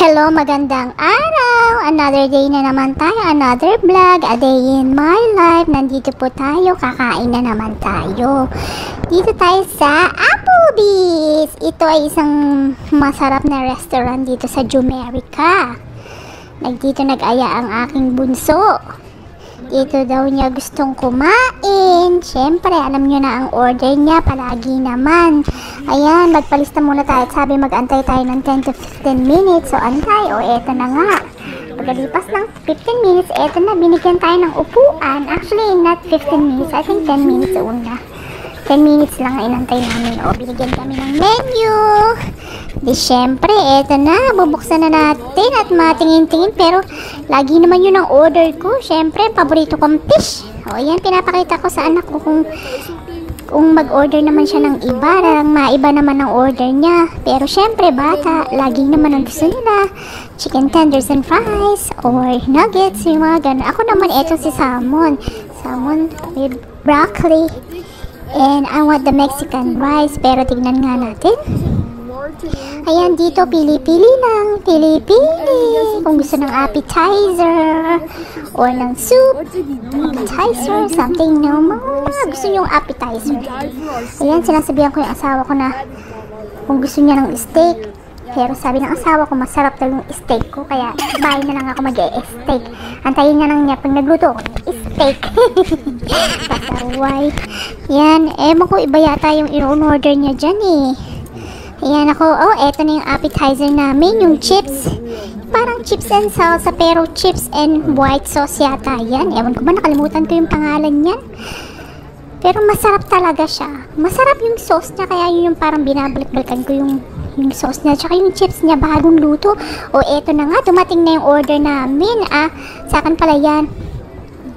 Hello, magandang araw! Another day na naman tayo, another vlog, a day in my life. Nandito po tayo, kakain na naman tayo. Dito tayo sa Applebee's. Ito ay isang masarap na restaurant dito sa Jumerica. Dito nag-aya ang aking bunso. Dito daw niya gustong kumain. Siyempre, alam nyo na ang order niya. Palagi naman. Ayan, magpalista muna tayo. Sabi mag-antay tayo ng 10 to 15 minutes. So, antay. O, eto na nga. Pagkalipas ng 15 minutes, eto na. Binigyan tayo ng upuan. Actually, not 15 minutes. I think 10 minutes una. 10 minutes lang inantay namin. O, binigyan kami ng menu. Di syempre, eto na, bubuksan na natin at matingin-tingin, pero lagi naman yun ang order ko. Syempre, paborito kong fish. O, ayan, pinapakita ko sa anak ko kung mag-order naman siya ng iba, maiba naman ang order niya. Pero syempre, bata, lagi naman ang gusto nila. Chicken tenders and fries, or nuggets, yung mga ganun. Ako naman, eto si salmon. Salmon with broccoli. And I want the Mexican rice, pero tignan nga natin. Ayan, dito pili-pili lang. Pili-pili. Kung gusto ng appetizer or ng soup, appetizer, something no. Mga gusto nyo yung appetizer. Ayan, sinasabihan ko yung asawa ko na kung gusto niya ng steak. Pero sabi ng asawa ko, masarap daw yung steak ko. Kaya bahay na lang ako mag-e-steak. Antayin na lang niya pag nagluto ko, steak. Pasaway. Yan, ewan ko, iba yata yung in-order niya dyan eh. Ayan ako, oh, eto na yung appetizer namin, yung chips. Parang chips and salsa, pero chips and white sauce yata yan. Ewan ko ba, nakalimutan ko yung pangalan niyan. Pero masarap talaga siya. Masarap yung sauce niya, kaya yun yung parang binabalik-balikan ko yung sauce niya. Tsaka yung chips niya, bagong luto. O, eto na nga, dumating na yung order namin. Sa akin pala yan.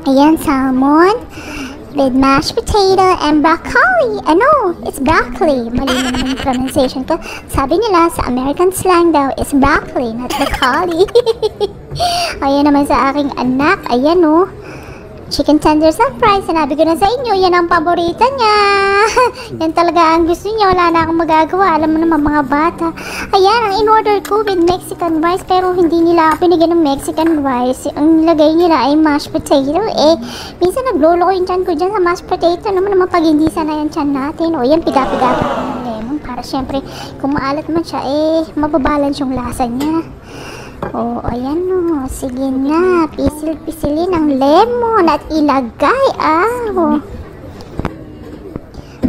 Ayan, salmon with mashed potato and broccoli. Ano? It's broccoli. Mali naman yung pronunciation ko. Sabi nila sa American slang daw, it's broccoli, not broccoli. Ayan naman sa aking anak. Ayan o. Chicken tenders and fries. Sinabi ko na sa inyo, yan ang paborito niya. Yan talaga ang gusto niya. Wala na akong magagawa. Alam mo naman mga bata. Ayan, ang in-order ko with Mexican rice. Pero hindi nila ako binigyan ng Mexican rice. Ang nilagay nila ay mashed potato. Minsan naglolo ko yung tiyan ko dyan sa mashed potato. Naman pag hindi sana yung tiyan natin. O yan, piga-piga pa ng lemon. Para syempre, kung maalat man siya, mababalance yung lasa niya. Oh, ayan o. Sige na. Pisil-pisilin ang lemon at ilagay. Oh.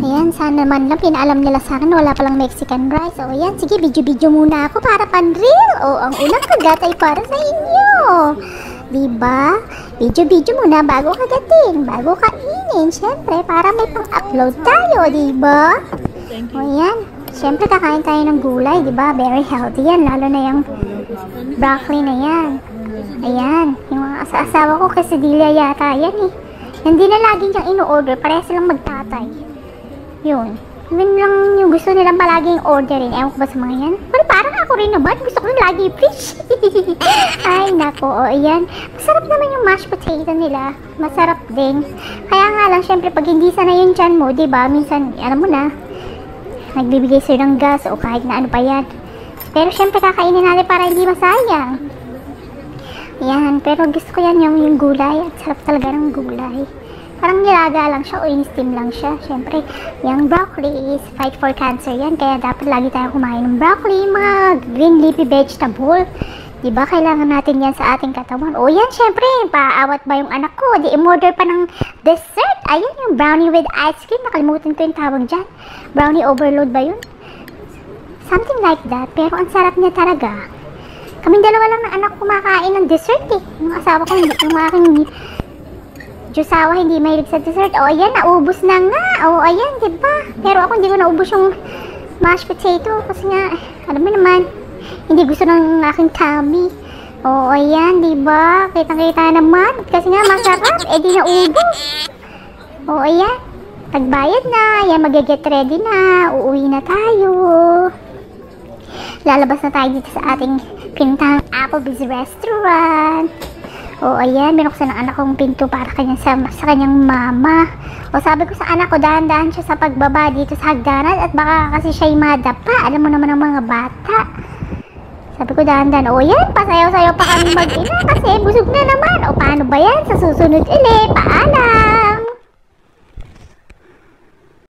Ayan, sana naman lang pinaalam nila sa akin. Wala palang Mexican rice. Oh, ayan. Sige, video-video muna ako para pan-reel. Oh, ang unang kagat ay para sa inyo. Diba? Video-video muna bago kagatin. Bago kainin. Siyempre, para may pang-upload tayo. Diba? Oh, ayan. Siyempre, kakain tayo ng gulay. Diba? Very healthy yan. Lalo na yung broccoli na yan. Ayan. Yung mga asawa ko kasi quesadilla yata yan eh. Hindi na laging niyang ino-order. Pareha silang magtatay. Yun. Yun lang yung gusto nilang palaging orderin. Ewan ko ba sa mga yan? Pero parang ako rin naman. Gusto ko lagi fish. Ay, nako. O, ayan. Masarap naman yung mashed potato nila. Masarap din. Kaya nga lang, syempre, pag hindi sana yung tiyan mo, diba? Minsan, alam mo na, nagbibigay sa'yo ng gas o kahit na ano pa yan. Pero syempre kakainin natin para hindi masayang. Yan, pero gusto ko yan yung gulay. At sarap talaga ng gulay. Parang nilaga lang siya o in-steam lang siya. Syempre, yung broccoli is fight for cancer yan. Kaya dapat lagi tayo kumain ng broccoli, mga green leafy vegetable. Diba, kailangan natin yan sa ating katawan. O yan, syempre, paawat ba yung anak ko? Di in-order pa ng dessert. Ayan, yung brownie with ice cream. Nakalimutan ko yung tawag dyan. Brownie overload ba yun? Something like that. Pero ang sarap niya talaga. Kaming dalawa lang ng anak kumakain ng dessert eh. Yung asawa ko, yung aking Diyosawa, hindi mahilig sa dessert. O, ayan, naubos na nga. O, ayan, diba? Pero ako hindi ko naubos yung mashed potato. Kasi nga, alam mo naman, hindi gusto ng aking tummy. O, ayan, diba? Kitang-kita naman. Kasi nga, masarap. Di naubos. O, ayan. Pagbayad na. Ayan, mag-get ready na. Uuwi na tayo. Lalabas na tayo dito sa ating pintang Applebee's restaurant. O, ayan, binuksan ng anak kong pinto para sa kanyang mama. O, sabi ko sa anak ko, dahan-dahan siya sa pagbaba dito sa hagdanan at baka kasi siya'y madapa. Alam mo naman ang mga bata. Sabi ko dahan-dahan, o yan, pasayaw-sayaw pa kami mag-ina kasi busog na naman. O paano ba yan? Sa susunod ulit, paalam.